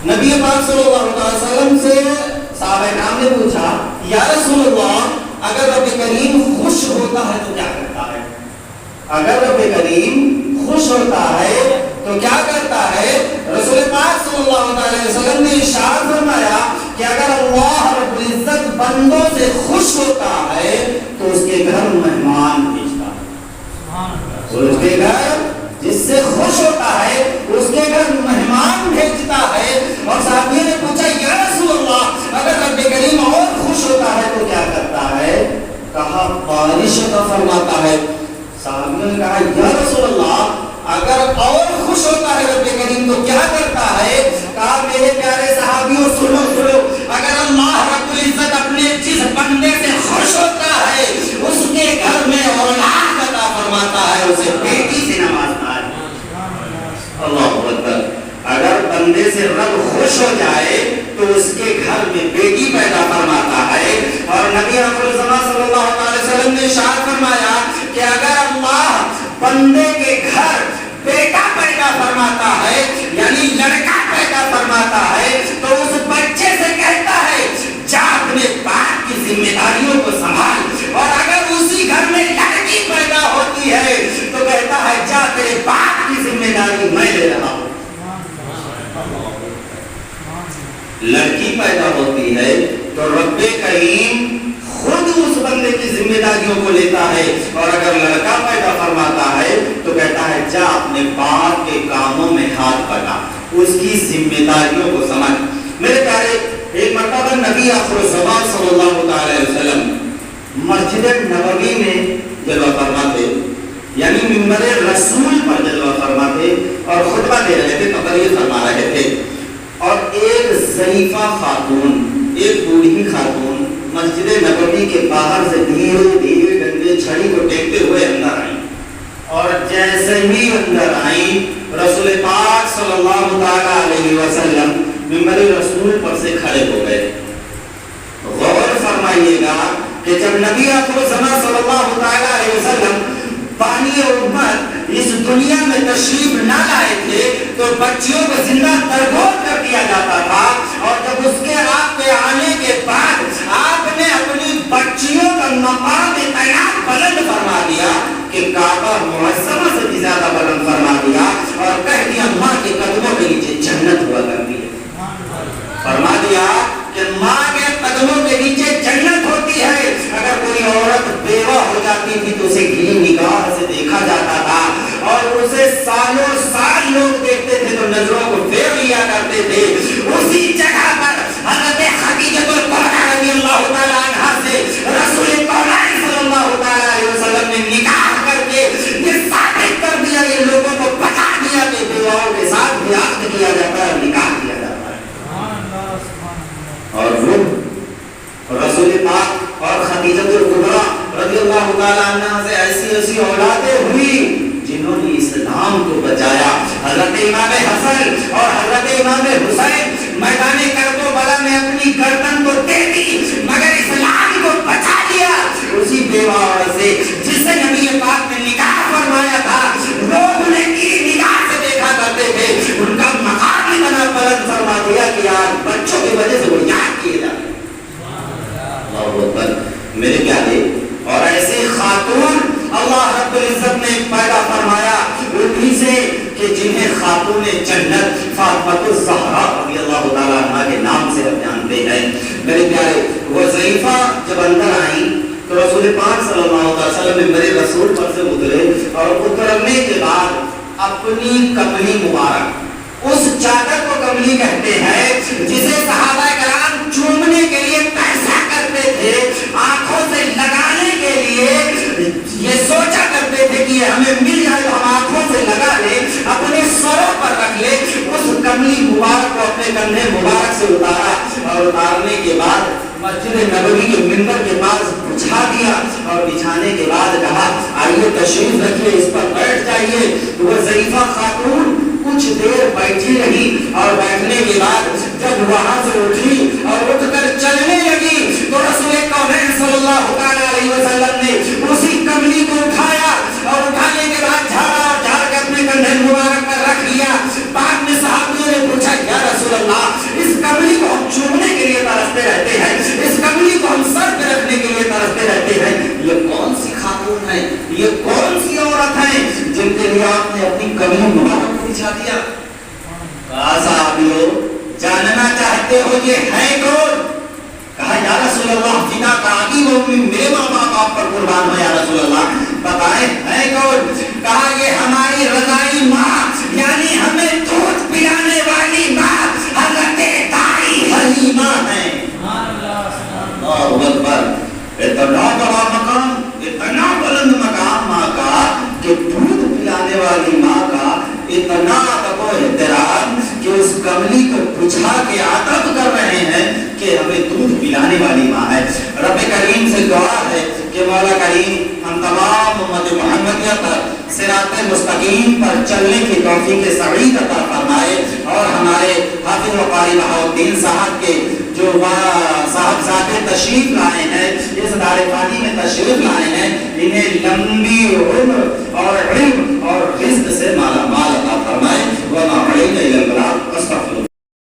نبی پاک صلی اللہ علیہ وسلم سے صحابہ کرام نے پوچھا یا رسول اللہ اگر رب کریم خوش ہوتا ہے تو کیا کرتا ہے؟ اگر رب کریم خوش ہوتا ہے تو کیا کرتا ہے؟ رسول پاک صلی اللہ علیہ وسلم نے ارشاد فرمایا کہ اگر اللہ رب العزت بندوں سے خوش ہوتا ہے تو اس کے گھر مہمان بھیجتا ہے، اور اس کے گھر جس سے خوش ہوتا ہے اس کے گھر مہمان بھیجتا ہے۔ اور صحابی نے پوچھا یا رسول اللہ اگر رب کریم اور خوش ہوتا ہے تو کیا کرتا ہے؟ کہا بارش عطا فرماتا ہے۔ صحابیوں نے کہا یا رسول اللہ اگر اور خوش ہوتا ہے رب کریم تو کیا کرتا ہے؟ کہا میرے پیارے صحابیوں سنو سنو، اگر اللہ رب العزت اپنے جس بندے سے خوش ہوتا ہے اس کے گھر میں اولاد عطا فرماتا ہے، اسے بیٹی سے نوازتا ہے۔ اللہ اکبر۔ اگر بندے سے رب خوش ہو جائے تو اس کے گھر میں بیٹی پیدا فرماتا ہے۔ اور نبی آخر الزمان صلی اللہ علیہ وسلم نے ارشاد فرمایا کہ اگر اللہ بندے کے گھر بیٹا پیدا فرماتا ہے یعنی لڑکا پیدا فرماتا ہے تو اس بچے سے کہتا ہے جا اپنے باپ کی ذمہ داریوں کو سنبھال، اور اگر اسی گھر میں لڑکی پیدا ہوتی ہے تو کہتا ہے جا تیرے باپ کی ذمہ داری میں لے رہا ہوں۔ لڑکی پیدا ہوتی ہے تو رب کریم خود اس بندے کی ذمہ داریوں کو لیتا ہے، اور اگر لڑکا پیدا فرماتا ہے تو کہتا ہے جا اپنے باپ کے کاموں میں ہاتھ بٹا، اس کی ذمہ داریوں کو سمجھ۔ میرے پیارے ایک مرتبہ نبی آخر الزمان صلی اللہ علیہ وسلم مسجد نبوی میں جلوہ فرماتے، یعنی منبر رسول پر جلوہ فرماتے اور خطبہ دے رہے تھے، تقریر فرما رہے تھے، اور ایک ضعیفہ خاتون، ایک بوڑھی خاتون مسجد نبوی کے باہر سے دھیرے دھیرے ڈنڈے چھڑی کو ٹیکتے ہوئے اندر آئی، اور جیسے ہی اندر آئی رسول پاک صلی اللہ علیہ وسلم منبر رسول پر سے کھڑے ہو گئے۔ غور فرمائیے گا کہ جب نبی آخر الزمان صلی اللہ علیہ وسلم بانی امت اس دنیا میں تشریف نہ لائے تھے تو بچیوں کو زندہ تربوت کر دیا جاتا تھا، اور جب اس کے آپ کے آنے کے بعد آپ نے اپنی بچیوں کا مقام قیام بلند فرما دیا کہ کعبہ معظمہ سے بھی زیادہ بلند فرما دیا، اور کہہ دیا ماں کے قدموں کے نیچے جنت ہوا کرتی ہے۔ فرما دیا کہ ماں کے قدموں کے نیچے جنت ہوتی ہے۔ اگر کوئی عورت بیوہ ہو جاتی تھی تو اسے گلی نگاہ سے دیکھا جاتا تھا، اور اسے سالوں سال لوگ دیکھتے تھے تو نظروں کو پھیر لیا کرتے تھے۔ اسی جگہ پر حضرت خدیجہ الکبریٰ رضی اللہ تعالی عنہا سے رسول پاک صلی اللہ علیہ وسلم نے نکاح کر کے یہ ثابت کر دیا، یہ لوگوں کو بتا دیا کہ بیواؤں کے ساتھ بھی عقد کیا جاتا ہے، نکاح کیا جاتا ہے۔ اور وہ رسول پاک اور خدیجہ الکبریٰ رضی اللہ تعالیٰ عنہ سے ایسی ایسی اولادیں ہوئی جنہوں نے اسلام کو بچایا۔ حضرت امام حسن اور حضرت امام حسین میدان کربلا میں اپنی گردن کو دے دی مگر اسلام کو بچا لیا۔ اسی بیوہ عورت سے جس سے نبی پاک نے نکاح فرمایا تھا، لوگ انہیں کی نگاہ سے دیکھا کرتے تھے، ان کا مقام بھی بنا بلند فرما دیا کہ آج بچوں کی وجہ سے وہ یاد کیے جاتے۔ اللہ اکبر۔ میرے پیارے، اور ایسے خاتون اللہ رب العزت نے پیدا فرمایا انہی سے کہ جنہیں خاتون جنت فاطمہ الزہرا رضی اللہ تعالیٰ عنہ کے نام سے ہم جانتے ہیں۔ میرے پیارے، وہ ضعیفہ جب اندر آئیں تو رسول پاک صلی اللہ علیہ وسلم میرے رسول پر سے اترے، اور اترنے کے بعد اپنی کملی مبارک، اس چادر کو کملی کہتے ہیں جسے صحابہ کرام چومنے کے لیے پیسہ کرتے تھے، آنکھوں سے لگانے کے لیے یہ سوچا کرتے تھے کہ یہ ہمیں مل جائے تو ہم آنکھوں سے لگا لیں، اپنے سروں پر رکھ لیں۔ اس کملی مبارک کو اپنے کندھے مبارک سے اتارا، اور اتارنے کے بعد مسجد نبوی کے منبر کے پاس بچھا دیا، اور بچھانے کے بعد کہا آئیے تشریف رکھیے، اس پر بیٹھ جائیے۔ وہ ضعیفہ خاتون کچھ دیر بیٹھی رہی، اور بیٹھنے کے بعد جب وہاں سے اٹھی اور اٹھ کر چلنے لگی تو رسول کونین صلی اللہ علیہ وسلم نے اسی کملی کو اٹھایا، اور اٹھانے کے بعد جھاڑا اور جھاڑ کے اپنے کندھے مبارک پر رکھ لیا۔ بعد میں صحابیوں نے پوچھا یا رسول اللہ منہ مبارک کو بچھا دیا. کہا صحابیوں جاننا چاہتے ہو یہ ہے کون؟ کہا یا رسول اللہ فدا کا آگی وہ میرے ماں باپ آپ پر قربان ہو یا رسول اللہ بتائیں ہے کون؟ کہا یہ ہماری رضائی ماں یعنی ہمیں دودھ پلانے والی ماں حضرت دائی حلیمہ ہے. اللہ اکبر. اتنا بڑا مقام اتنا بلند مقام ماں کا کہ دودھ پلانے والی ماں کا اتنا ادب و احترام کہ اس کملی کو بجھا کے ادب کر رہے ہیں کہ ہمیں دودھ پلانے والی ماں ہے. رب کریم سے دعا ہے کہ مولا کریم ہم تمام امت محمدیہ پر صراط مستقیم پر چلنے کی توفیق سعید عطا فرمائے اور ہمارے حافظ و قاری بہاؤالدین صاحب کے جو صاحبزادے تشریف لائے ہیں اس دار فانی میں تشریف لائے ہیں انہیں لمبی عمر اور علم